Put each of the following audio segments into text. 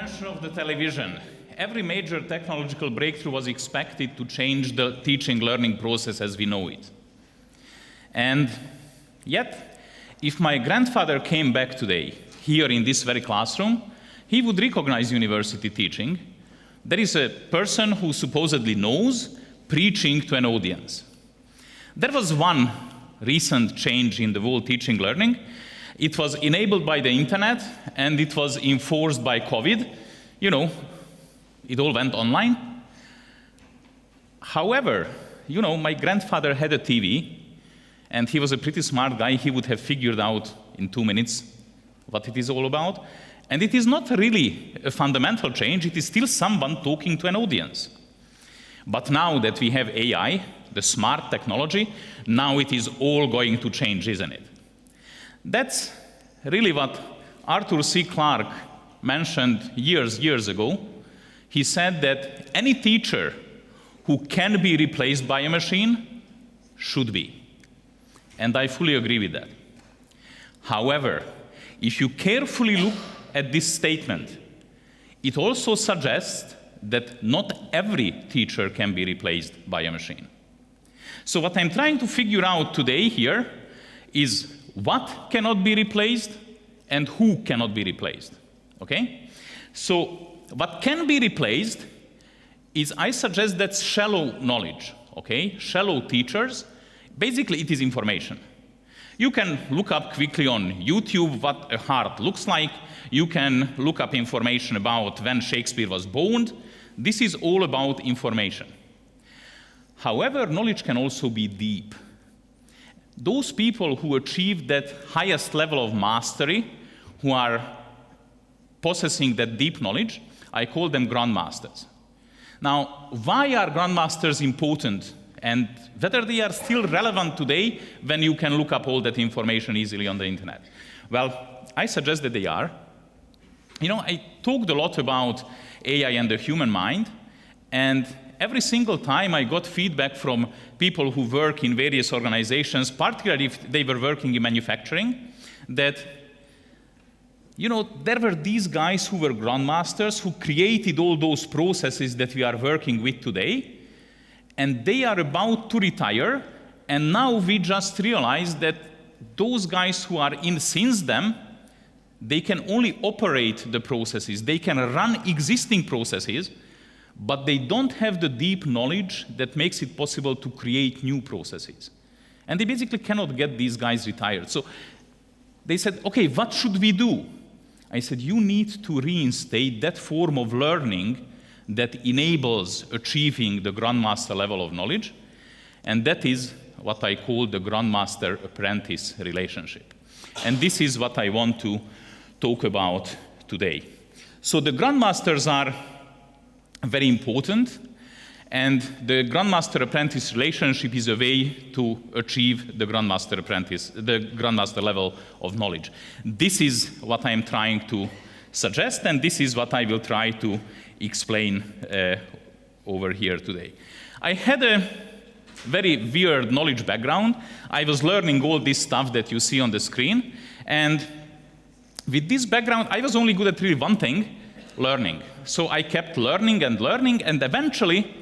invention of the television, every major technological breakthrough was expected to change the teaching learning process as we know it. And yet, if my grandfather came back today, here in this very classroom, he would recognize university teaching. There is a person who supposedly knows preaching to an audience. There was one recent change in the world teaching learning. It was enabled by the internet and it was enforced by COVID. You know, it all went online. However, you know, my grandfather had a TV and he was a pretty smart guy. He would have figured out in 2 minutes what it is all about. And it is not really a fundamental change. It is still someone talking to an audience. But now that we have AI, the smart technology, now it is all going to change, isn't it? That's really what Arthur C. Clarke mentioned years ago. He said that any teacher who can be replaced by a machine should be. And I fully agree with that. However, if you carefully look at this statement, it also suggests that not every teacher can be replaced by a machine. So what I'm trying to figure out today here is what cannot be replaced and who cannot be replaced, okay? So what can be replaced is, I suggest, that's shallow knowledge, okay? Shallow teachers, basically it is information. You can look up quickly on YouTube what a heart looks like. You can look up information about when Shakespeare was born. This is all about information. However, knowledge can also be deep. Those people who achieve that highest level of mastery, who are possessing that deep knowledge, I call them grandmasters. Now, why are grandmasters important? And whether they are still relevant today when you can look up all that information easily on the internet? Well, I suggest that they are. You know, I talked a lot about AI and the human mind, and every single time I got feedback from people who work in various organizations, particularly if they were working in manufacturing, that, you know, there were these guys who were grandmasters who created all those processes that we are working with today, and they are about to retire, and now we just realized that those guys who are in since them, they can only operate the processes, they can run existing processes, but they don't have the deep knowledge that makes it possible to create new processes. And they basically cannot get these guys retired. So they said, okay, what should we do? I said, you need to reinstate that form of learning that enables achieving the grandmaster level of knowledge, and that is what I call the grandmaster-apprentice relationship. And this is what I want to talk about today. So the grandmasters are very important, and the grandmaster-apprentice relationship is a way to achieve the grandmaster-apprentice, the grandmaster level of knowledge. This is what I am trying to suggest, and this is what I will try to explain over here today. I had a very weird knowledge background. I was learning all this stuff that you see on the screen, and with this background, I was only good at really one thing, learning. So I kept learning, and eventually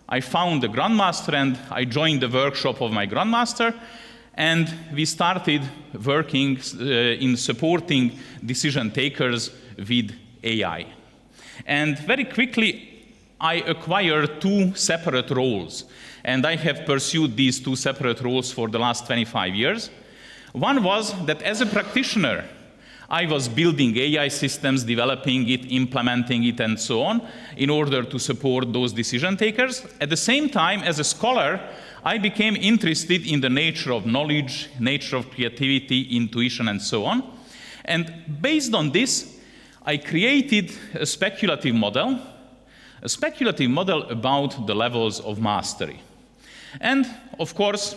I found the grandmaster, and I joined the workshop of my grandmaster, and we started working in supporting decision takers with AI. And very quickly, I acquired 2 separate roles, and I have pursued these 2 separate roles for the last 25 years. One was that as a practitioner, I was building AI systems, developing it, implementing it, and so on, in order to support those decision takers. At the same time, as a scholar, I became interested in the nature of knowledge, nature of creativity, intuition, and so on. And based on this, I created a speculative model about the levels of mastery. And of course,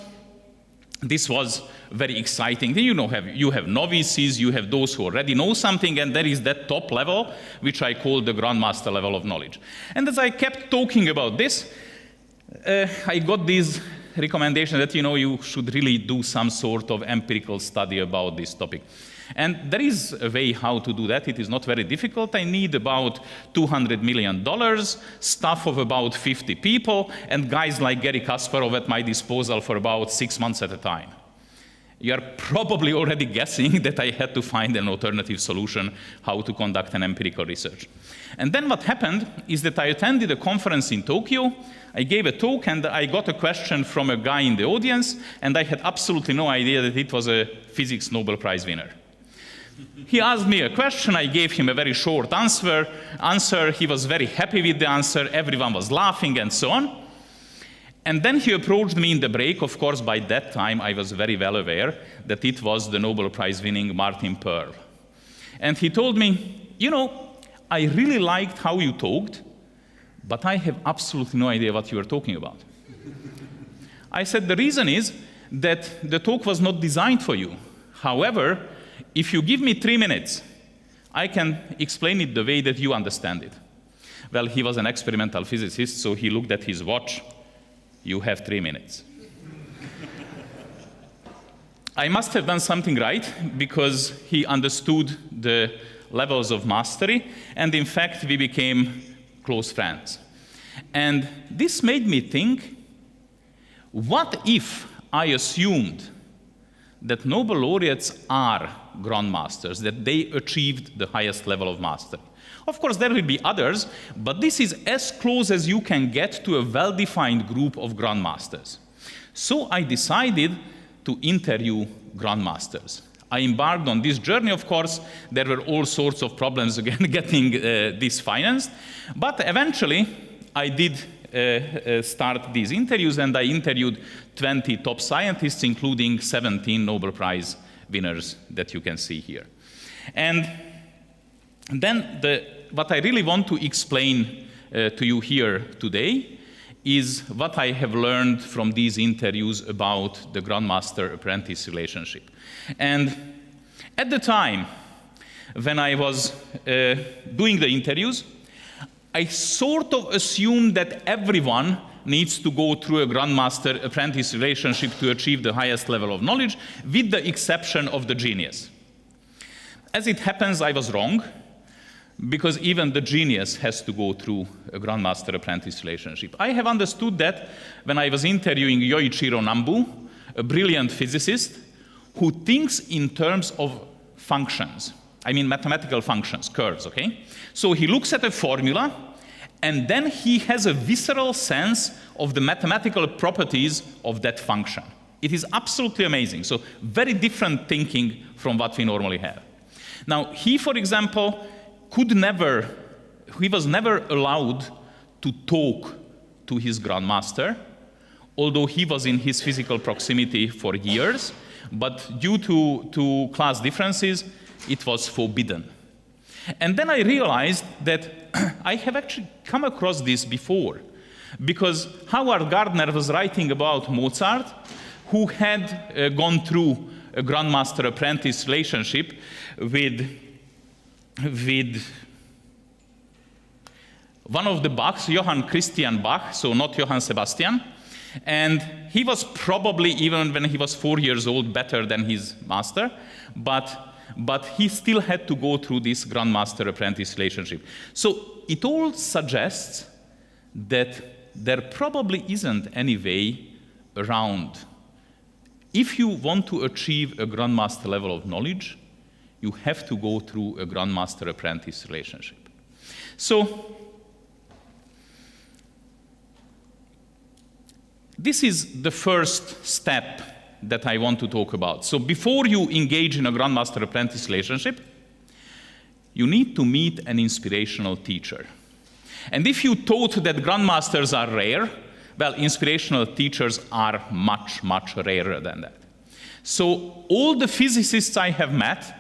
this was very exciting. You have novices, you have those who already know something, and there is that top level, which I call the grandmaster level of knowledge. And as I kept talking about this, I got this recommendation that you should really do some sort of empirical study about this topic. And there is a way how to do that. It is not very difficult. I need about $200 million, staff of about 50 people, and guys like Gary Kasparov at my disposal for about 6 months at a time. You're probably already guessing that I had to find an alternative solution how to conduct an empirical research. And then what happened is that I attended a conference in Tokyo. I gave a talk, and I got a question from a guy in the audience, and I had absolutely no idea that it was a physics Nobel Prize winner. He asked me a question. I gave him a very short answer. He was very happy with the answer. Everyone was laughing and so on. And then he approached me in the break. Of course, by that time, I was very well aware that it was the Nobel Prize winning Martin Pearl. And he told me, you know, I really liked how you talked, but I have absolutely no idea what you were talking about. I said, the reason is that the talk was not designed for you. However, if you give me 3 minutes, I can explain it the way that you understand it. Well, he was an experimental physicist, so he looked at his watch. You have 3 minutes. I must have done something right, because he understood the levels of mastery, and in fact, we became close friends. And this made me think, what if I assumed that Nobel laureates are grandmasters, that they achieved the highest level of mastery? Of course, there will be others, but this is as close as you can get to a well-defined group of grandmasters. So I decided to interview grandmasters. I embarked on this journey. Of course, there were all sorts of problems again getting this financed, but eventually I did start these interviews, and I interviewed 20 top scientists, including 17 Nobel Prize winners that you can see here. And then what I really want to explain to you here today is what I have learned from these interviews about the grandmaster-apprentice relationship. And at the time when I was doing the interviews, I sort of assumed that everyone needs to go through a grandmaster-apprentice relationship to achieve the highest level of knowledge, with the exception of the genius. As it happens, I was wrong, because even the genius has to go through a grandmaster-apprentice relationship. I have understood that when I was interviewing Yoichiro Nambu, a brilliant physicist who thinks in terms of functions. I mean mathematical functions, curves, okay? So he looks at a formula, and then he has a visceral sense of the mathematical properties of that function. It is absolutely amazing. So very different thinking from what we normally have. Now, he, for example, he was never allowed to talk to his grandmaster, although he was in his physical proximity for years, but due to class differences, it was forbidden. And then I realized that I have actually come across this before, because Howard Gardner was writing about Mozart, who had gone through a grandmaster-apprentice relationship with one of the Bachs, Johann Christian Bach, so not Johann Sebastian. And he was probably, even when he was 4 years old, better than his master, but he still had to go through this grandmaster-apprentice relationship. So it all suggests that there probably isn't any way around. If you want to achieve a grandmaster level of knowledge, you have to go through a grandmaster-apprentice relationship. So this is the first step that I want to talk about. So before you engage in a grandmaster-apprentice relationship, you need to meet an inspirational teacher. And if you thought that grandmasters are rare, well, inspirational teachers are much, much rarer than that. So all the physicists I have met,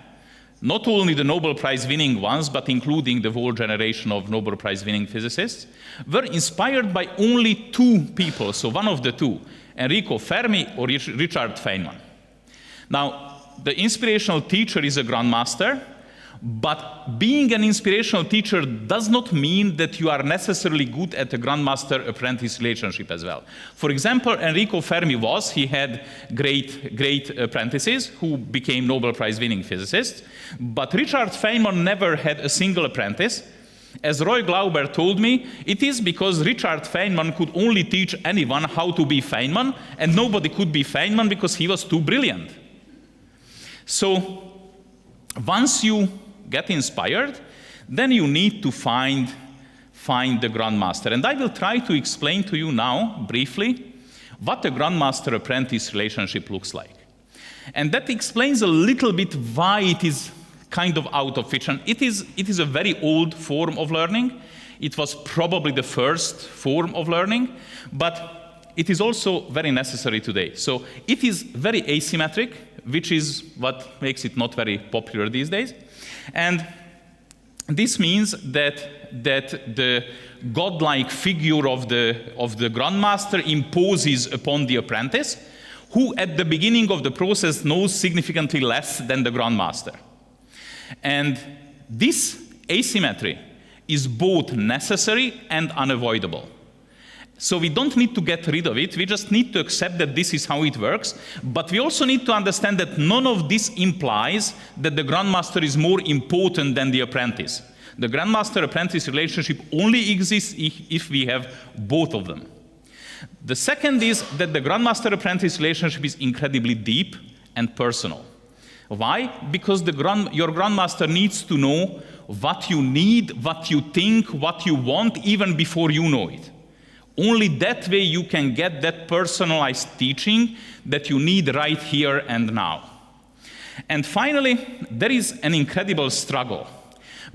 not only the Nobel Prize winning ones, but including the whole generation of Nobel Prize winning physicists, were inspired by only 2 people, so one of the 2, Enrico Fermi or Richard Feynman. Now, the inspirational teacher is a grandmaster, But being an inspirational teacher does not mean that you are necessarily good at a grandmaster-apprentice relationship as well. For example, Enrico Fermi he had great apprentices who became Nobel Prize-winning physicists, but Richard Feynman never had a single apprentice. As Roy Glauber told me, it is because Richard Feynman could only teach anyone how to be Feynman, and nobody could be Feynman because he was too brilliant. So once you get inspired, then you need to find the grandmaster. And I will try to explain to you now, briefly, what a grandmaster-apprentice relationship looks like. And that explains a little bit why it is kind of out of fiction. It is a very old form of learning. It was probably the first form of learning, but it is also very necessary today. So it is very asymmetric, which is what makes it not very popular these days. And this means that the godlike figure of the grandmaster imposes upon the apprentice, who at the beginning of the process knows significantly less than the grandmaster. And this asymmetry is both necessary and unavoidable. So we don't need to get rid of it, we just need to accept that this is how it works, but we also need to understand that none of this implies that the grandmaster is more important than the apprentice. The grandmaster-apprentice relationship only exists if we have both of them. The second is that the grandmaster-apprentice relationship is incredibly deep and personal. Why? Because your grandmaster needs to know what you need, what you think, what you want, even before you know it. Only that way you can get that personalized teaching that you need right here and now. And finally, there is an incredible struggle,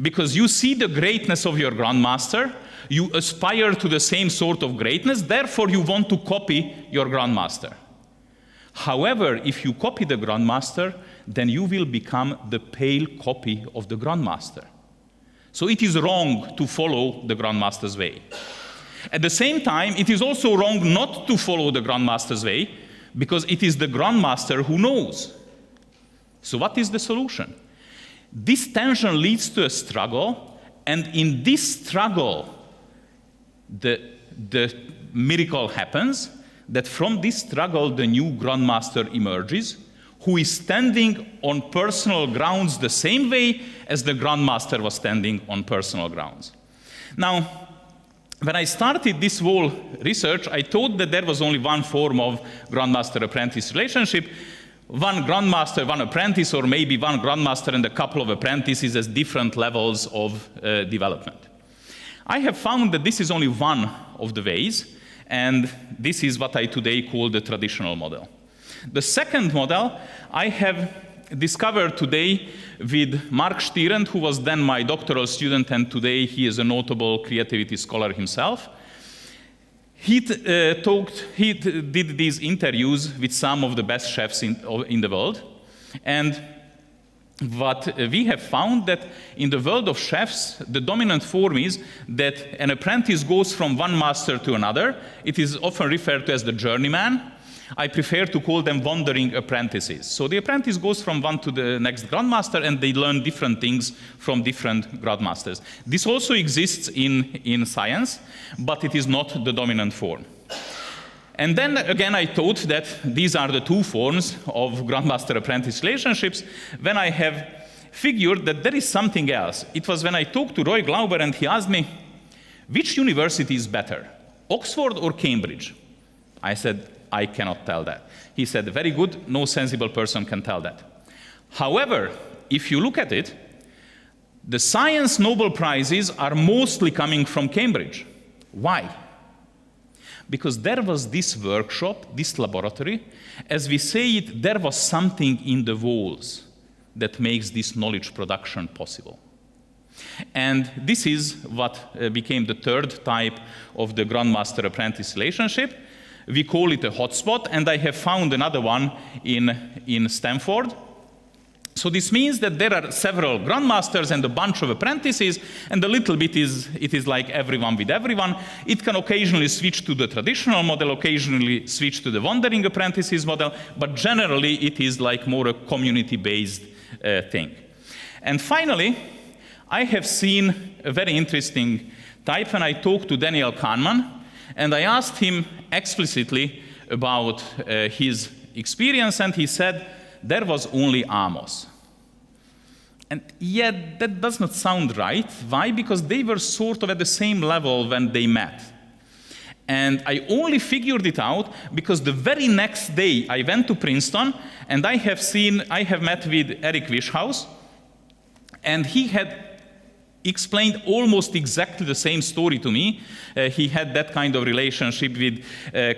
because you see the greatness of your grandmaster, you aspire to the same sort of greatness, therefore you want to copy your grandmaster. However, if you copy the grandmaster, then you will become the pale copy of the grandmaster. So it is wrong to follow the grandmaster's way. At the same time, it is also wrong not to follow the grandmaster's way, because it is the grandmaster who knows. So what is the solution? This tension leads to a struggle, and in this struggle, the miracle happens, that from this struggle the new grandmaster emerges, who is standing on personal grounds the same way as the grandmaster was standing on personal grounds. Now, when I started this whole research, I thought that there was only one form of grandmaster-apprentice relationship, one grandmaster, one apprentice, or maybe one grandmaster and a couple of apprentices as different levels of development. I have found that this is only one of the ways, and this is what I today call the traditional model. The second model I have discovered today with Mark Stierend, who was then my doctoral student, and today he is a notable creativity scholar himself. He did these interviews with some of the best chefs in the world, and what we have found that in the world of chefs, the dominant form is that an apprentice goes from one master to another. It is often referred to as the journeyman. I prefer to call them wandering apprentices. So the apprentice goes from one to the next grandmaster, and they learn different things from different grandmasters. This also exists in science, but it is not the dominant form. And then again, I thought that these are the two forms of grandmaster-apprentice relationships, when I have figured that there is something else. It was when I talked to Roy Glauber, and he asked me, which university is better, Oxford or Cambridge? I said, I cannot tell that. He said, very good, no sensible person can tell that. However, if you look at it, the science Nobel Prizes are mostly coming from Cambridge. Why? Because there was this workshop, this laboratory, as we say it, there was something in the walls that makes this knowledge production possible. And this is what became the third type of the grandmaster-apprentice relationship. We call it a hotspot, and I have found another one in Stanford. So this means that there are several grandmasters and a bunch of apprentices, and a little bit it is like everyone with everyone. It can occasionally switch to the traditional model, occasionally switch to the wandering apprentices model, but generally it is like more a community-based thing. And finally, I have seen a very interesting type when I talked to Daniel Kahneman, and I asked him explicitly about his experience, and he said there was only Amos. And yet that does not sound right. Why? Because they were sort of at the same level when they met. And I only figured it out because the very next day I went to Princeton, and I have met with Eric Wischhaus, and he had explained almost exactly the same story to me. He had that kind of relationship with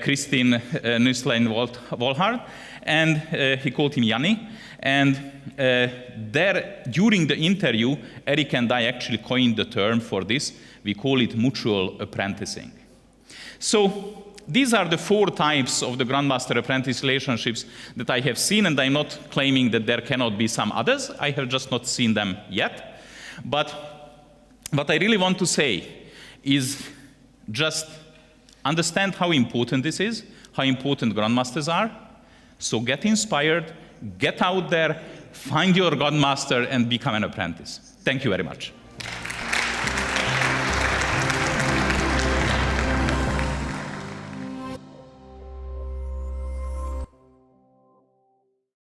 Christine Nusslein-Wolhard, and he called him Yanni. And there, during the interview, Eric and I actually coined the term for this. We call it mutual apprenticing. So these are the 4 types of the grandmaster-apprentice relationships that I have seen, and I'm not claiming that there cannot be some others. I have just not seen them yet. But what I really want to say is just understand how important this is, how important grandmasters are. So get inspired, get out there, find your grandmaster, and become an apprentice. Thank you very much.